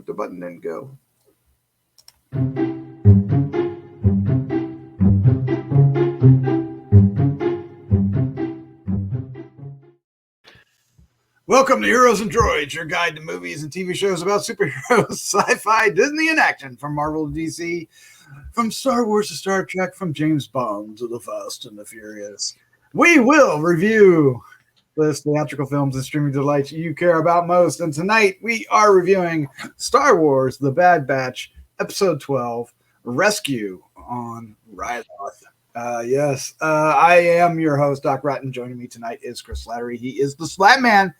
the button and go. Welcome to Heroes and Droids, your guide to movies and TV shows about superheroes, sci-fi, Disney, and action. From Marvel to DC, from Star Wars to Star Trek, from James Bond to the Fast and the Furious. We will review those theatrical films and streaming delights you care about most. And tonight we are reviewing Star Wars: The Bad Batch, Episode 12, Rescue on Ryloth. Yes, I am your host, Doc Rotten. Joining me tonight is Chris Slattery. He is the Slattman.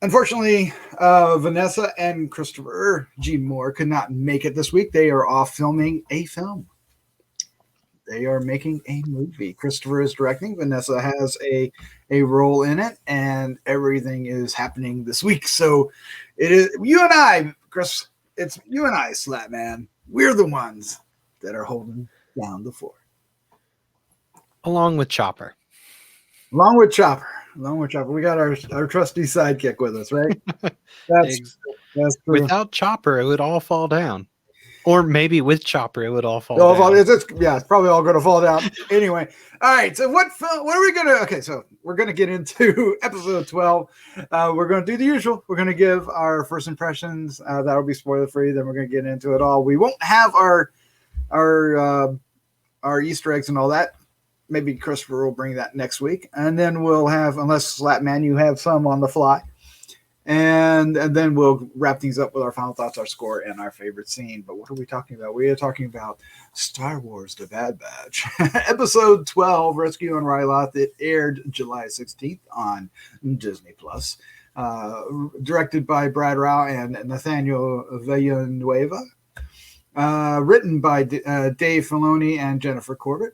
Unfortunately, Vanessa and Christopher G. Moore could not make it this week. They are off filming a film. They are making a movie. Christopher is directing. Vanessa has a role in it, and everything is happening this week. So it is you and I, Chris. It's you and I, Slattman. We're the ones that are holding down the fort. Along with Chopper. Along with Chopper. We got our trusty sidekick with us, right? That's true. Without Chopper, it would all fall down. Or maybe with Chopper, it would all fall down. It's probably all going to fall down. Anyway, all right. So what are we going to... Okay, so we're going to get into episode 12. We're going to do the usual. We're going to give our first impressions. That'll be spoiler-free. Then we're going to get into it all. We won't have our Easter eggs and all that. Maybe Christopher will bring that next week. And then we'll have, unless Slattman, you have some on the fly. And then we'll wrap things up with our final thoughts, our score, and our favorite scene. But what are we talking about? We are talking about Star Wars: The Bad Batch. Episode 12, Rescue on Ryloth. It aired July 16th on Disney+. Directed by Brad Rao and Nathaniel Villanueva. Written by Dave Filoni and Jennifer Corbett.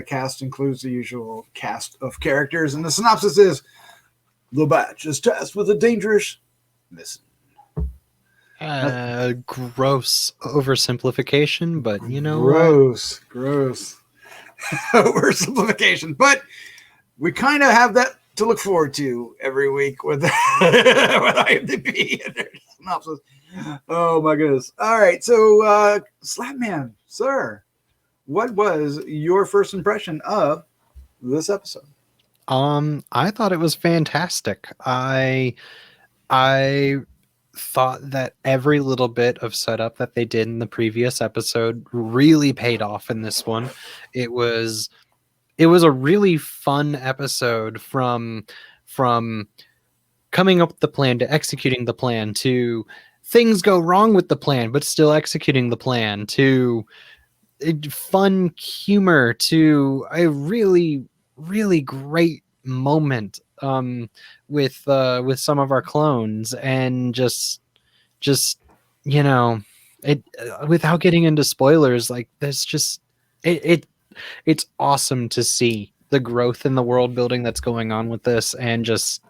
Cast includes the usual cast of characters, and the synopsis is: the Batch is tasked with a dangerous mission. Gross oversimplification, but you know, gross oversimplification. But we kind of have that to look forward to every week with IMDb and their synopsis. Oh my goodness! All right, so Slattman, sir. What was your first impression of this episode? I thought it was fantastic. I thought that every little bit of setup that they did in the previous episode really paid off in this one. It was a really fun episode from coming up with the plan to executing the plan to things go wrong with the plan but still executing the plan to fun humor to a really great moment with some of our clones, and just you know, it without getting into spoilers, like there's just it's awesome to see the growth in the world building that's going on with this, and just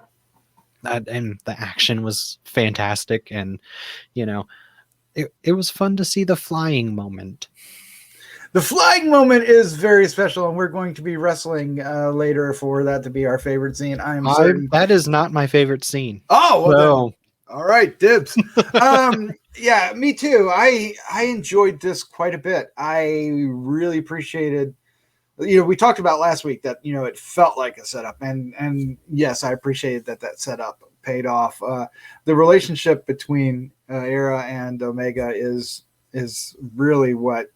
that, and the action was fantastic, and you know, it was fun to see the flying moment. The flying moment is very special, and we're going to be wrestling later for that to be our favorite scene. I'm certain. That is not my favorite scene. Oh, well, all right, dibs. Yeah, me too. I enjoyed this quite a bit. I really appreciated. We talked about last week that it felt like a setup, and yes, I appreciated that setup paid off. The relationship between Hera and Omega is really what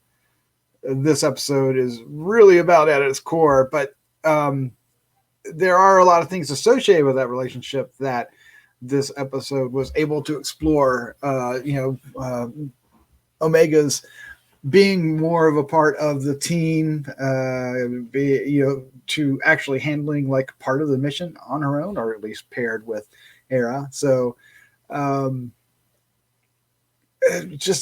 this episode is really about at its core, but there are a lot of things associated with that relationship that this episode was able to explore. Omega's being more of a part of the team, to actually handling like part of the mission on her own, or at least paired with Hera. So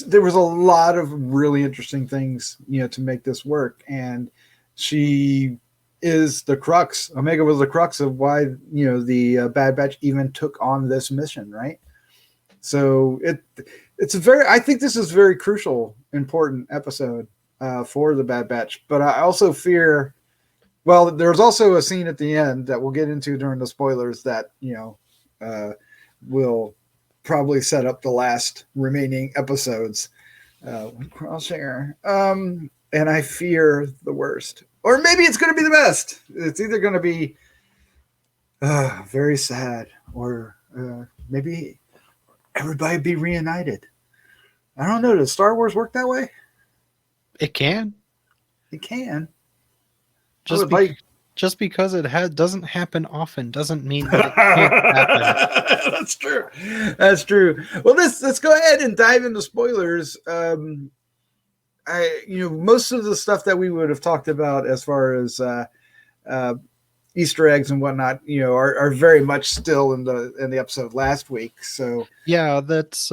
there was a lot of really interesting things, to make this work. And she is the crux. Omega was the crux of why, the Bad Batch even took on this mission. Right. So I think this is a very crucial, important episode for the Bad Batch, but I also fear, well, there's also a scene at the end that we'll get into during the spoilers that, will probably set up the last remaining episodes. Crosshair. And I fear the worst. Or maybe it's going to be the best. It's either going to be very sad, or maybe everybody be reunited. I don't know. Does Star Wars work that way? It can. It can. Just because it doesn't happen often doesn't mean that it can't happen. That's true. That's true. Well, let's go ahead and dive into spoilers. Most of the stuff that we would have talked about as far as Easter eggs and whatnot, are very much still in the episode last week. So yeah, that's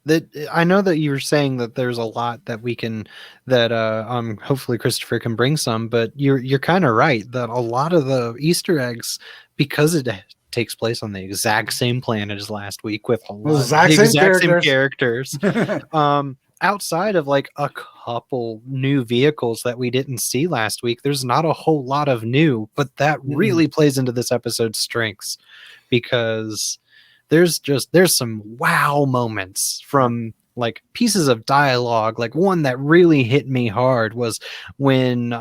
that I know that you were saying that there's a lot that we can hopefully Christopher can bring some, but you're kind of right that a lot of the Easter eggs, because it takes place on the exact same planet as last week with a lot of the exact same characters. Outside of like a couple new vehicles that we didn't see last week, there's not a whole lot of new, but that really plays into this episode's strengths, because there's some wow moments from like pieces of dialogue. Like one that really hit me hard was when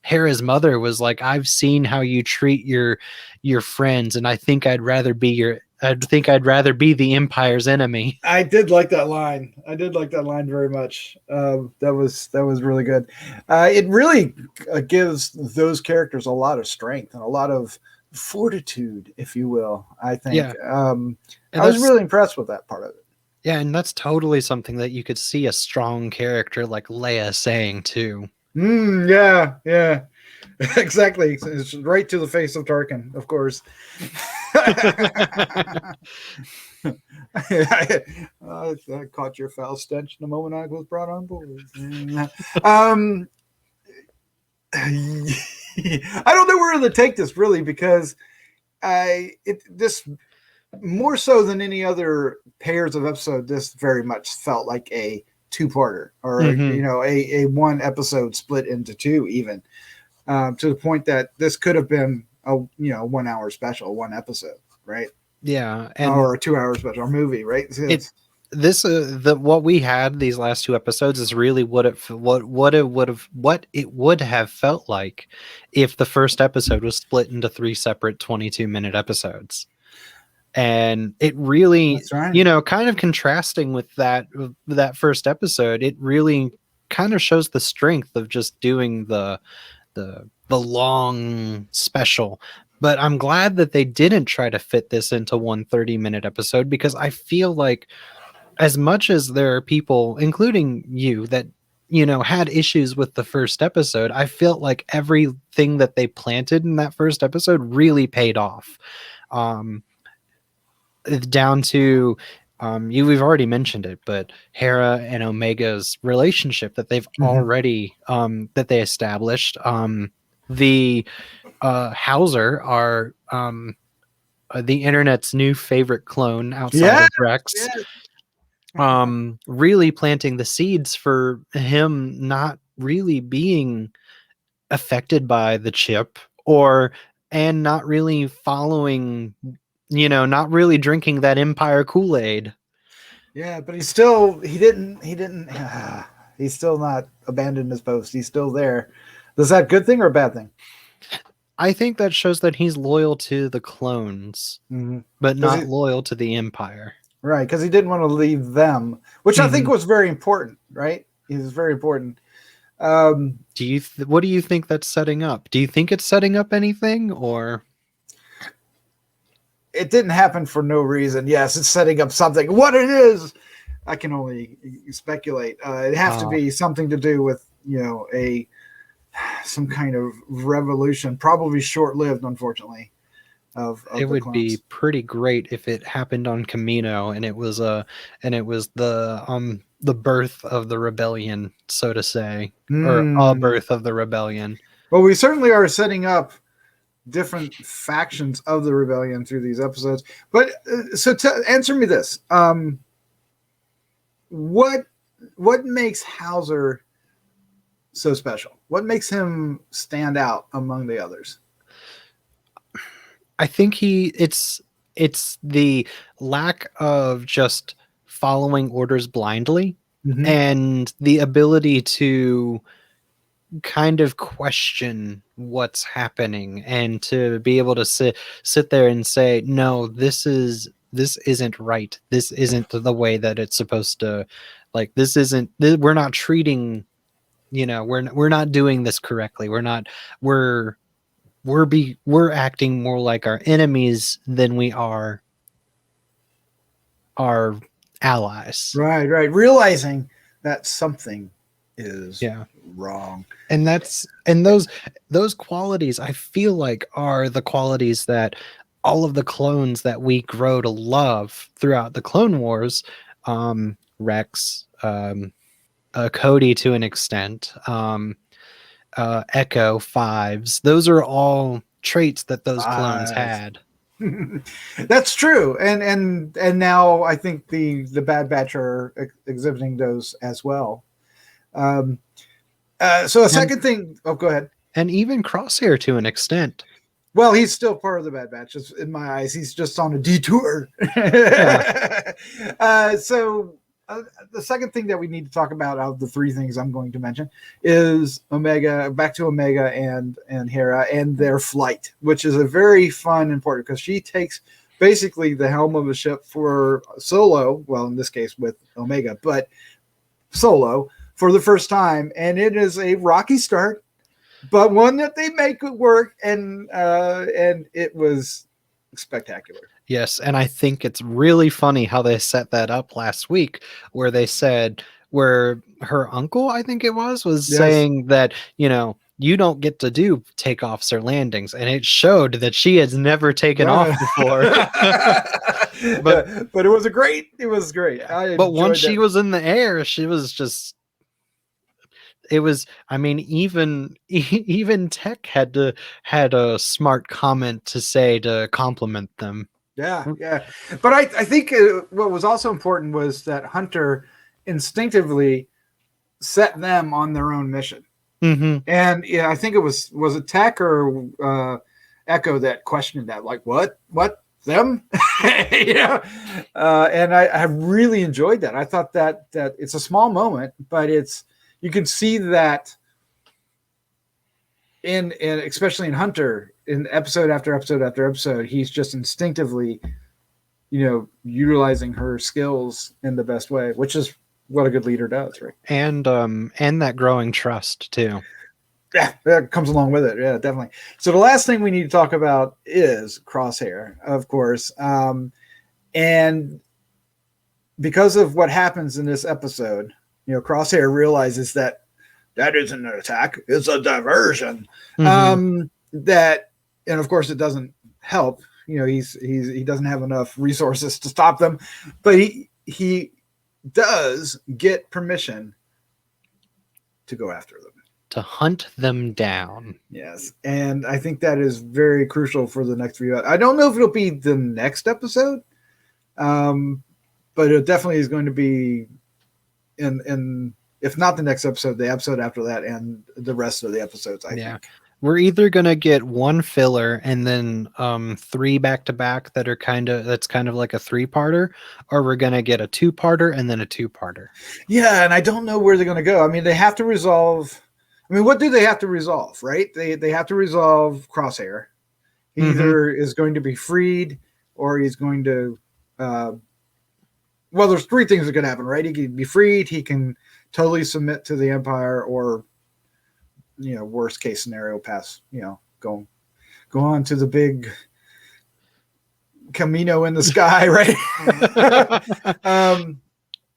Hera's mother was like, "I've seen how you treat your friends, and I think I'd rather be the Empire's enemy." I did like that line. I did like that line very much. That was really good. It really gives those characters a lot of strength and a lot of fortitude, if you will. I think. Yeah. I was really impressed with that part of it. Yeah, and that's totally something that you could see a strong character like Leia saying too. Yeah. Exactly. It's right to the face of Tarkin, of course. I caught your foul stench the moment I was brought on board. I don't know where to take this really, because this more so than any other pairs of episode, this very much felt like a two-parter, or a one episode split into two, even to the point that this could have been a 1 hour special, one episode, right? Yeah, or a 2 hour special movie, right? What we had these last two episodes is really what it would have felt like if the first episode was split into 3 separate 22-minute episodes. And it really, kind of contrasting with that first episode, it really kind of shows the strength of just doing the long special. But I'm glad that they didn't try to fit this into one 30-minute episode, because I feel like, as much as there are people, including you, that had issues with the first episode, I felt like everything that they planted in that first episode really paid off. Down to we've already mentioned it, but Hera and Omega's relationship that they've already that they established. The Hauser are the internet's new favorite clone outside of Rex. Really planting the seeds for him not really being affected by the chip, and not really following, not really drinking that Empire Kool-Aid. Yeah, but he's still not abandoned his post. He's still there. Is that a good thing or a bad thing? I think that shows that he's loyal to the clones, but not loyal to the Empire. Right, because he didn't want to leave them, which I think was very important, right? It was very important. What do you think that's setting up? Do you think it's setting up anything, or it didn't happen for no reason? Yes, it's setting up something. What it is, I can only speculate. It has to be something to do with some kind of revolution, probably short-lived, unfortunately. It would be pretty great if it happened on Camino, and it was the birth of the rebellion, so to say, or a birth of the rebellion. Well, we certainly are setting up different factions of the rebellion through these episodes. But answer me this: what makes Hauser so special? What makes him stand out among the others? I think it's it's the lack of just following orders blindly Mhm. and the ability to kind of question what's happening and to be able to sit there and say, no, this isn't right, this isn't the way that it's supposed to, like, we're not treating, we're not doing this correctly, we're we're acting more like our enemies than we are our allies. Right, right. Realizing that something is Yeah. wrong. And those qualities, I feel like, are the qualities that all of the clones that we grow to love throughout the Clone Wars, Rex, Cody to an extent, Echo, Fives, those are all traits that those clones had. That's true, and now I think the Bad Batch are exhibiting those as well. Um, so a second thing. Oh, go ahead. And even Crosshair to an extent. Well, he's still part of the Bad Batch. In my eyes, he's just on a detour. Yeah. The second thing that we need to talk about out of the three things I'm going to mention is Omega, back to Omega and Hera and their flight, which is a very fun, important, because she takes basically the helm of a ship for Solo, well, in this case with Omega, but Solo for the first time, and it is a rocky start, but one that they make it work, and it was spectacular. Yes, and I think it's really funny how they set that up last week, where they said, where her uncle, I think it was Yes. saying that, you don't get to do takeoffs or landings, and it showed that she has never taken off before. but it was great. Yeah. But once she was in the air, she was just. It was, I mean, even Tech had a smart comment to say to compliment them. Yeah. But I think what was also important was that Hunter instinctively set them on their own mission. Mm-hmm. And I think it was it Tech or Echo that questioned that, like, what them? And I really enjoyed that. I thought that it's a small moment, but you can see that in especially in Hunter, in episode after episode after episode, he's just instinctively, utilizing her skills in the best way, which is what a good leader does, right? And that growing trust too. Yeah, that comes along with it. Yeah, definitely. So the last thing we need to talk about is Crosshair, of course. And because of what happens in this episode, Crosshair realizes that isn't an attack, it's a diversion. Mm-hmm. And of course it doesn't help. He doesn't have enough resources to stop them, but he does get permission to go after them, to hunt them down. Yes, and I think that is very crucial for the next few. I don't know if it'll be the next episode, but it definitely is going to be in if not the next episode, the episode after that, and the rest of the episodes. I think we're either gonna get one filler and then 3 back-to-back that's kind of like a 3-parter, or we're gonna get a 2-parter and then a 2-parter. Yeah, and I don't know where they're gonna go. I mean, they have to resolve. I mean, what do they have to resolve, right? They have to resolve Crosshair. He either is going to be freed, or he's going to. Well, there's 3 things that could happen, right? He can be freed. He can totally submit to the Empire, or worst case scenario, pass. Go on to the big Camino in the sky, right?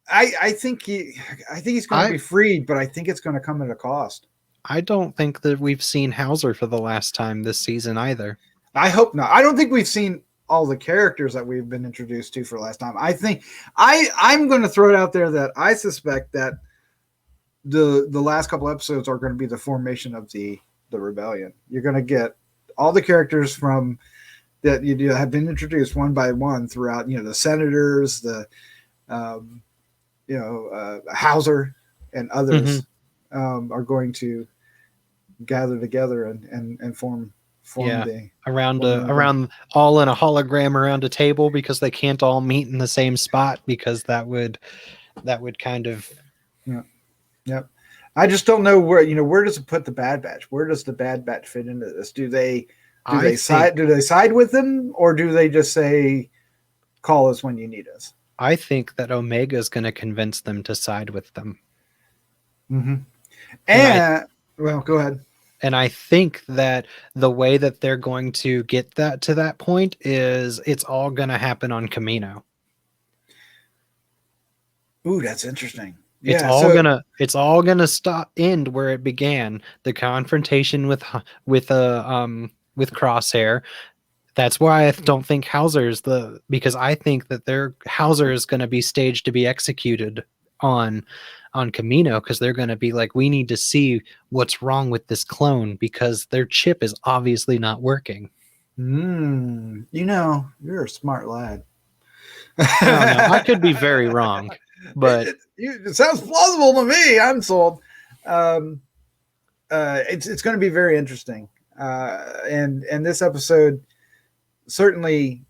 I think he's going to be freed, but I think it's going to come at a cost. I don't think that we've seen Hauser for the last time this season either. I hope not. I don't think we've seen all the characters that we've been introduced to for the last time. I think I'm going to throw it out there that I suspect that the last couple episodes are going to be the formation of the rebellion. You're going to get all the characters from that you have been introduced one by one throughout. The senators, the Hauser, and others are going to gather together and form form the around all in a hologram around a table because they can't all meet in the same spot because that would kind of Yep. I just don't know where does it put the Bad Batch? Where does the Bad Batch fit into this? Do they side with them, or do they just say, call us when you need us? I think that Omega is going to convince them to side with them. Mm-hmm. And well, go ahead. And I think that the way that they're going to get that to that point is it's all going to happen on Camino. Ooh, that's interesting. It's all gonna end where it began. The confrontation with Crosshair. That's why I don't think because I think that Hauser is going to be staged to be executed on Camino, because they're going to be like, we need to see what's wrong with this clone because their chip is obviously not working. You're a smart lad. I don't know. I could be very wrong, but it sounds plausible to me. I'm sold. It's going to be very interesting, and this episode certainly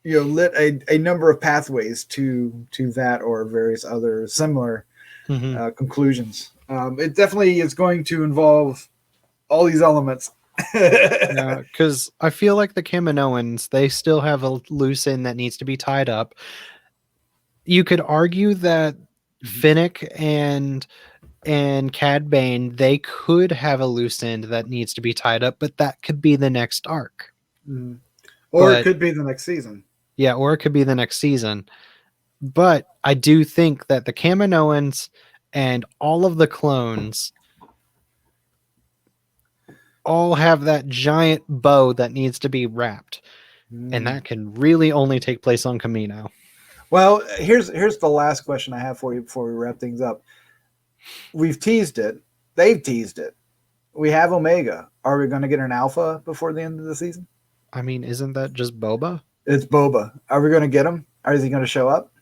lit a number of pathways to that or various other similar conclusions. It definitely is going to involve all these elements. Because I feel like the Kaminoans, they still have a loose end that needs to be tied up. You could argue that Finnick and Cad Bane, they could have a loose end that needs to be tied up, but that could be the next arc. Or it could be the next season. Yeah, or it could be the next season. But I do think that the Kaminoans and all of the clones all have that giant bow that needs to be wrapped. And that can really only take place on Camino. Well, here's the last question I have for you before we wrap things up. We've teased it. They've teased it. We have Omega. Are we going to get an alpha before the end of the season? I mean, isn't that just Boba? It's Boba. Are we going to get him? Is he going to show up?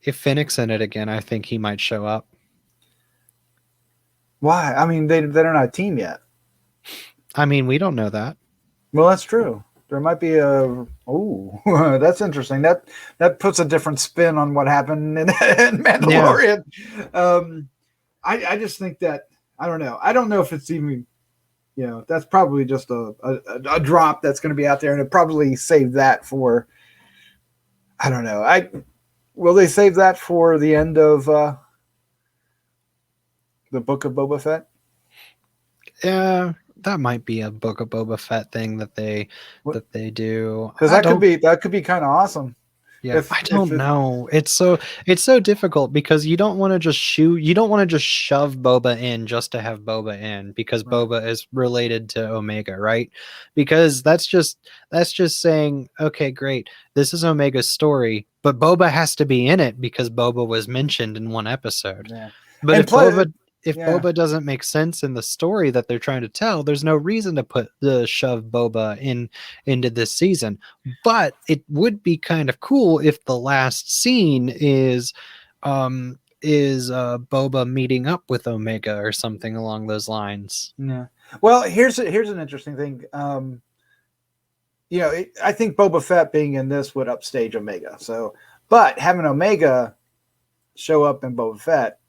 If Finnick's in it again, I think he might show up. Why? I mean, they're not a team yet. I mean, we don't know that. Well, that's true. There might be that's interesting. That puts a different spin on what happened in Mandalorian. Yeah. I just think that, I don't know. I don't know if it's even, that's probably just a drop that's going to be out there, and it probably saved that for, I don't know. Will they save that for the end of the Book of Boba Fett? Yeah. That might be a Book of Boba Fett thing that they do, because that could be kind of awesome. Yeah, I don't know. It's so difficult because you don't want to just shove Boba in just to have Boba in because Boba is related to Omega, right? Because that's just saying, okay, great, this is Omega's story, but Boba has to be in it because Boba was mentioned in one episode. Yeah. But if Boba doesn't make sense in the story that they're trying to tell, there's no reason to shove Boba into this season. But it would be kind of cool if the last scene is Boba meeting up with Omega or something along those lines. Yeah. Well, here's an interesting thing. I think Boba Fett being in this would upstage Omega. But having Omega show up in Boba Fett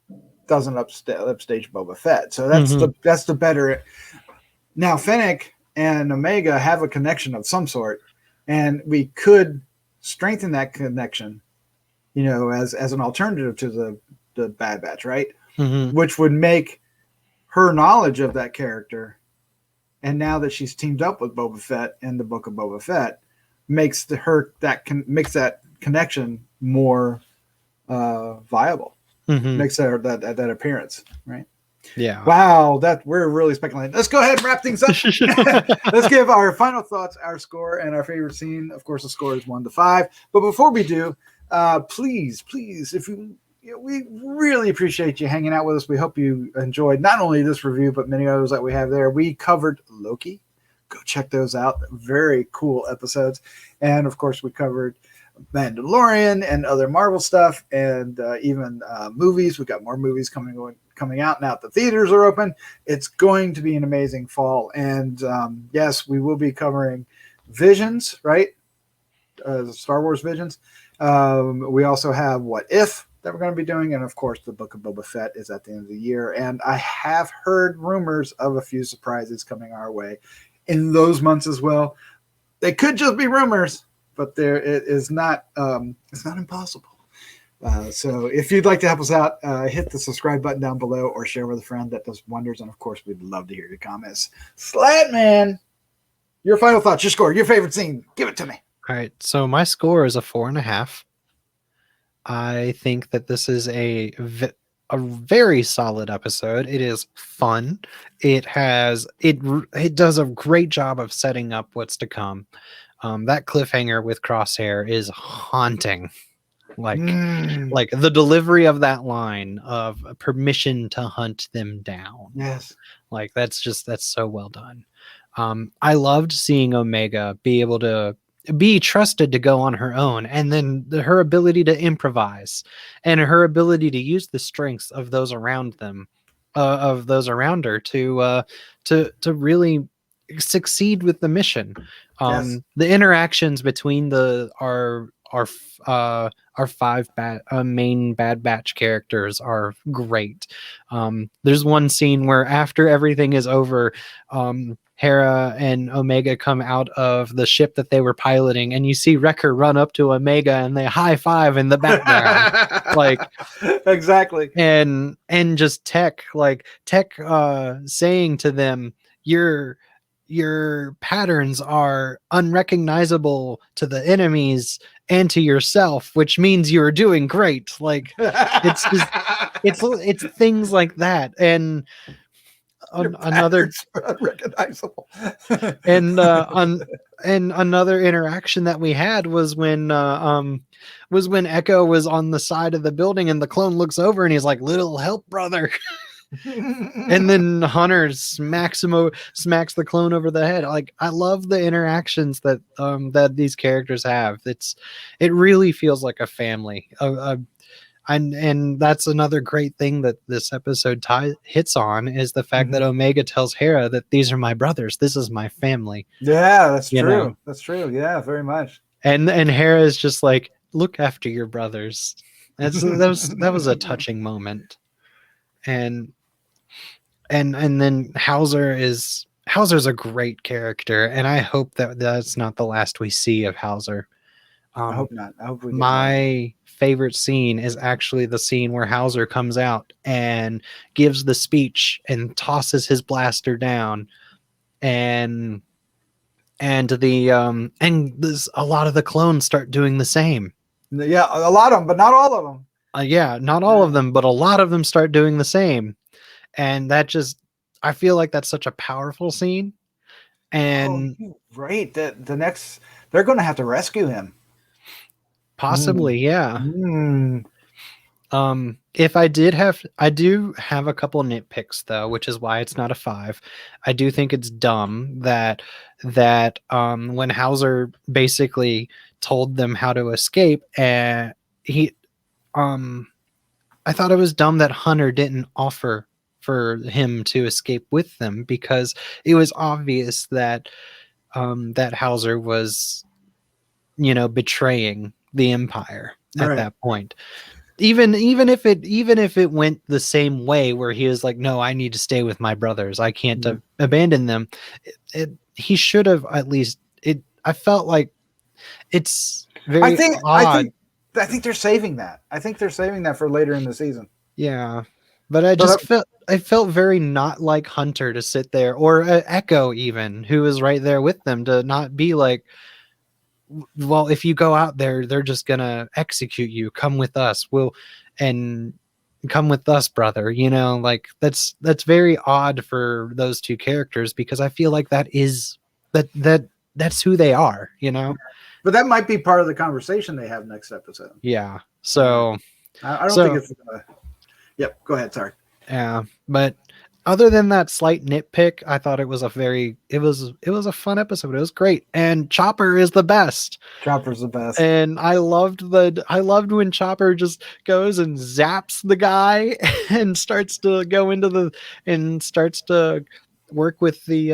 doesn't upstage Boba Fett. So that's the better. Now Finnick and Omega have a connection of some sort, and we could strengthen that connection, as an alternative to the Bad Batch, right? Which would make her knowledge of that character, and now that she's teamed up with Boba Fett in the Book of Boba Fett, makes that connection more viable. Makes that appearance, right? Yeah. Wow, we're really speculating. Let's go ahead and wrap things up. Let's give our final thoughts, our score, and our favorite scene. Of course, the score is 1 to 5. But before we do, please, if we really appreciate you hanging out with us. We hope you enjoyed not only this review, but many others that we have there. We covered Loki. Go check those out. Very cool episodes. And of course, we covered Mandalorian and other Marvel stuff, and even movies. We've got more movies coming coming out now that the theaters are open. It's going to be an amazing fall. And yes, we will be covering Visions, right? Star Wars Visions. We also have What If that we're going to be doing. And of course, the Book of Boba Fett is at the end of the year. And I have heard rumors of a few surprises coming our way in those months as well. They could just be rumors, but it is not, it's not impossible. So if you'd like to help us out, hit the subscribe button down below or share with a friend. That does wonders. And of course, we'd love to hear your comments. Slatman, your final thoughts, your score, your favorite scene. Give it to me. All right. So my score is a 4.5. I think that this is a very solid episode. It is fun. It does a great job of setting up what's to come. That cliffhanger with Crosshair is haunting. Like the delivery of that line of permission to hunt them down. Yes. Like that's so well done. I loved seeing Omega be able to be trusted to go on her own, and then her ability to improvise and her ability to use the strengths of those around them, of those around her to really succeed with the mission. Yes. The interactions between our 5 main Bad Batch characters are great. There's one scene where after everything is over, Hera and Omega come out of the ship that they were piloting, and you see Wrecker run up to Omega and they high five in the background. Like exactly. And just Tech saying to them, your patterns are unrecognizable to the enemies and to yourself, which means you're doing great. Like it's just it's things like that. And another unrecognizable. and another interaction that we had was when Echo was on the side of the building and the clone looks over and he's like, "Little help, brother." And then Hunter smacks the clone over the head. Like, I love the interactions that these characters have. It really feels like a family. And that's another great thing that this episode hits on is the fact that Omega tells Hera that these are my brothers. This is my family. Yeah, that's you true. know? That's true. Yeah, very much. And Hera is just like, look after your brothers. That was a touching moment. And then Hauser's a great character, and I hope that that's not the last we see of Hauser. I hope not. I hope we get my favorite scene is actually the scene where Hauser comes out and gives the speech and tosses his blaster down, and a lot of the clones start doing the same. Yeah, a lot of them, but not all of them. Not all of them, but a lot of them start doing the same. And that I feel like that's such a powerful scene. And right, the next they're going to have to rescue him. Possibly, yeah. I do have a couple nitpicks though, which is why it's not a 5. I do think it's dumb that when Hauser basically told them how to escape, and I thought it was dumb that Hunter didn't offer for him to escape with them, because it was obvious that that Hauser was, betraying the Empire at that point. Even if it went the same way, where he was like, "No, I need to stay with my brothers. I can't abandon them." He should have at least. I felt like it's very odd. I think they're saving that. I think they're saving that for later in the season. Yeah, but I felt very not like Hunter to sit there, or Echo even, who was right there with them, to not be like, well, if you go out there, they're just gonna execute you. Come with us. Come with us, brother. Like that's very odd for those two characters, because I feel like that's who they are. But that might be part of the conversation they have next episode. Yeah. So I don't think it's. Yep. Go ahead. Sorry. Yeah, but other than that slight nitpick, I thought it was a fun episode. It was great. And Chopper is the best. Chopper's the best. And I loved when Chopper just goes and zaps the guy and starts to work with the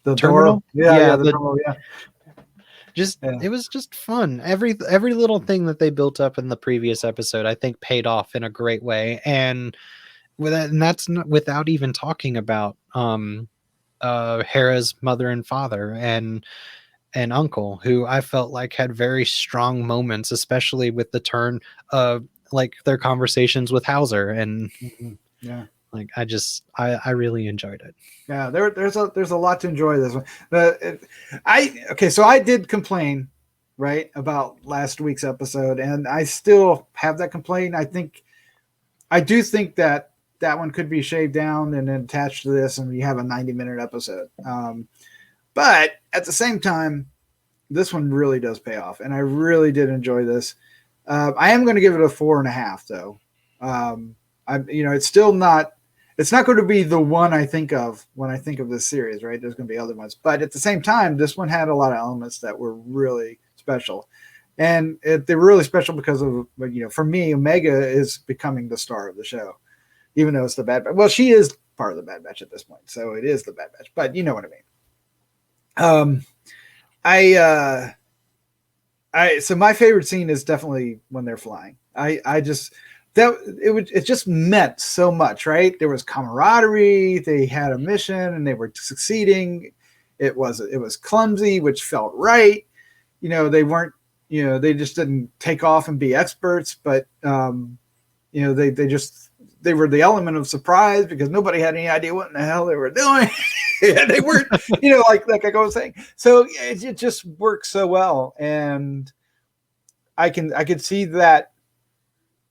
The terminal. door. Yeah, the the terminal, yeah. It was just fun. Every little thing that they built up in the previous episode, I think, paid off in a great way. And that's not without even talking about Hera's mother and father and uncle, who I felt like had very strong moments, especially with the turn of like their conversations with Hauser. And yeah, like I really enjoyed it. Yeah, there's a lot to enjoy this one. So I did complain, right, about last week's episode, and I still have that complaint. I do think that one could be shaved down and then attached to this, and you have a 90-minute episode. But at the same time, this one really does pay off, and I really did enjoy this. I am going to give it a 4.5, though. It's still not. It's not going to be the one I think of when I think of this series, right? There's going to be other ones, but at the same time, this one had a lot of elements that were really special, and they were really special because of, for me, Omega is becoming the star of the show, even though it's the Bad Batch. Well, she is part of the Bad Batch at this point, so it is the Bad Batch, but you know what I mean. So my favorite scene is definitely when they're flying. It just meant so much, right? There was camaraderie. They had a mission and they were succeeding. It was clumsy, which felt right. They weren't, they just didn't take off and be experts, but they were the element of surprise because nobody had any idea what in the hell they were doing. Yeah, they weren't, like I was saying. So it just works so well. And I could see that.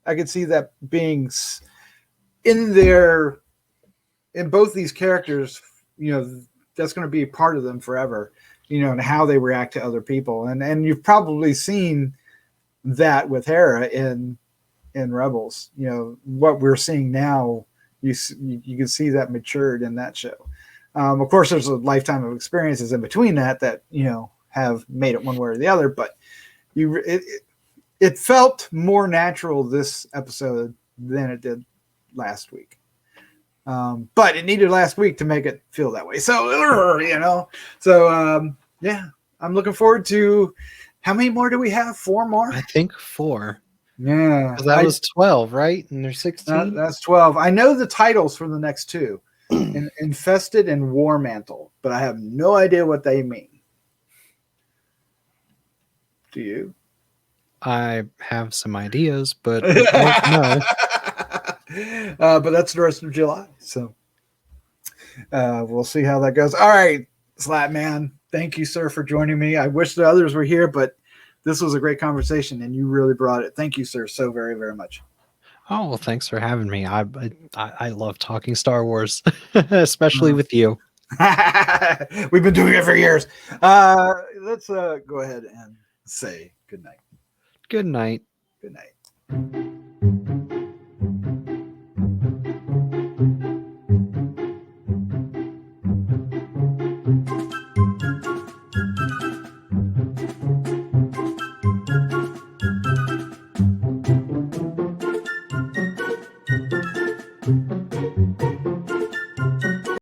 I could see that being in both these characters, that's going to be a part of them forever, and how they react to other people. And you've probably seen that with Hera in Rebels, what we're seeing now, you can see that matured in that show. Of course, there's a lifetime of experiences in between that have made it one way or the other, but it felt more natural this episode than it did last week. But it needed last week to make it feel that way. So, I'm looking forward to, how many more do we have? 4 more? I think 4. Yeah. That was 12, right? And there's 16? That's 12. I know the titles for the next 2. Infested and War Mantle, but I have no idea what they mean. Do you? I have some ideas, but I don't know. But that's the rest of July, so we'll see how that goes. All right, Slattman, thank you, sir, for joining me. I wish the others were here, but this was a great conversation, and you really brought it. Thank you, sir, so very, very much. Oh, well, thanks for having me. I love talking Star Wars, especially with you. We've been doing it for years. Let's go ahead and say good night. Good night. Good night.